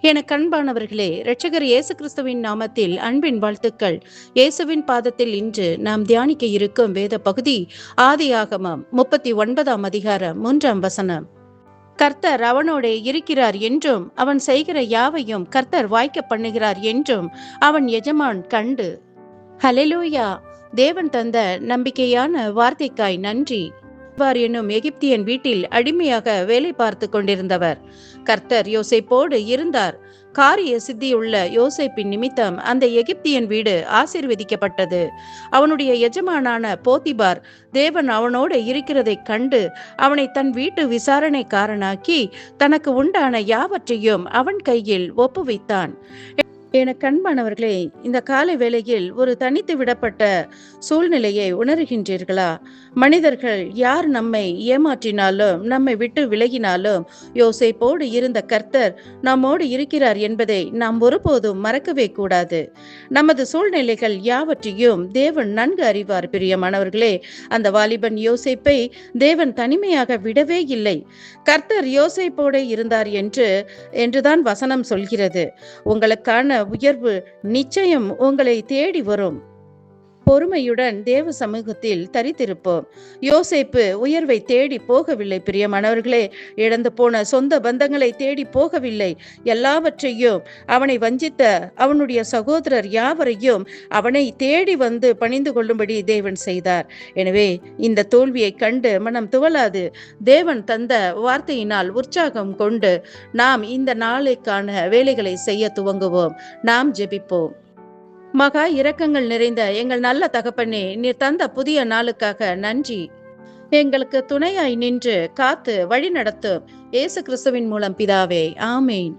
எனக்கு அன்பானவர்களே, இரட்சகர் இயேசு கிறிஸ்துவின் நாமத்தில் அன்பின் வாழ்த்துக்கள். இயேசுவின் பாதத்தில் இன்று நாம் தியானிக்க இருக்கும் வேத பகுதி ஆதியாகமம் 39ஆம் அதிகாரம் 3ஆம் வசனம். கர்த்தர் அவனோடே இருக்கிறார் என்றும் அவன் செய்கிற யாவையும் கர்த்தர் வாய்க்க பண்ணுகிறார் என்றும் அவன் எஜமான் கண்டு. ஹல்லேலூயா! தேவன் தந்த நம்பிக்கையான வார்த்தைக்காய் நன்றி. என்னும் எகிப்தியன் வீட்டில் அடிமையாக வேலை பார்த்து கொண்டிருந்தவர். கர்த்தர் யோசேப்போடு இருந்தார். காரிய சித்தியுள்ள யோசேப்பின் நிமித்தம் அந்த எகிப்தியன் வீடு ஆசீர்வதிக்கப்பட்டது. அவனுடைய எஜமானான போத்திபார் தேவன் அவனோடு இருக்கிறதைக் கண்டு அவனை தன் வீட்டு விசாரணைக்காரனாக்கி தனக்கு உண்டான யாவற்றையும் அவன் கையில் ஒப்புவித்தான். எனக்கு அன்பானவர்களே, இந்த காலை வேளையில் ஒரு தனித்து விடப்பட்ட சூழ்நிலையை உணர்கின்றீர்களா? மனிதர்கள் யார் நம்மை ஏமாற்றினாலும் நம்மை விட்டு விலகினாலும் யோசேப்போடு இருந்த கர்த்தர் நம்மோடு இருக்கிறார் என்பதை நாம் ஒருபோதும் மறக்கவே கூடாது. நமது சூழ்நிலைகள் யாவற்றையும் தேவன் நன்கு அறிவார். பிரியமானவர்களே, அந்த வாலிபன் யோசேப்பை தேவன் தனிமையாக விடவே இல்லை. கர்த்தர் யோசேப்போடு இருந்தார் என்றுதான் வசனம் சொல்கிறது. உங்களுக்கான உயர்வு நிச்சயம் உங்களை தேடி வரும். பொறுமையுடன் தேவ சமூகத்தில் தரித்திருப்போம். யோசேப்பு உயர்வை தேடி போகவில்லை. பிரியமானவர்களே, இழந்து போன சொந்த பந்தங்களை தேடி போகவில்லை. எல்லாவற்றையும் அவனை வஞ்சித்த அவனுடைய சகோதரர் யாவரையும் அவனை தேடி வந்து பணிந்து கொள்ளும்படி தேவன் செய்தார். எனவே இந்த தோல்வியை கண்டு மனம் துவளாது தேவன் தந்த வார்த்தையினால் உற்சாகம் கொண்டு நாம் இந்த நாளைக்கான வேலைகளை செய்ய துவங்குவோம். நாம் ஜெபிப்போம். மகா இரக்கங்கள் நிறைந்த எங்கள் நல்ல தகப்பனே, நீர் தந்த புதிய நாளுக்காக நன்றி. எங்களுக்கு துணையாய் நின்று காத்து வழி நடத்தும் இயேசு கிறிஸ்துவின் மூலம் பிதாவே, ஆமேன்.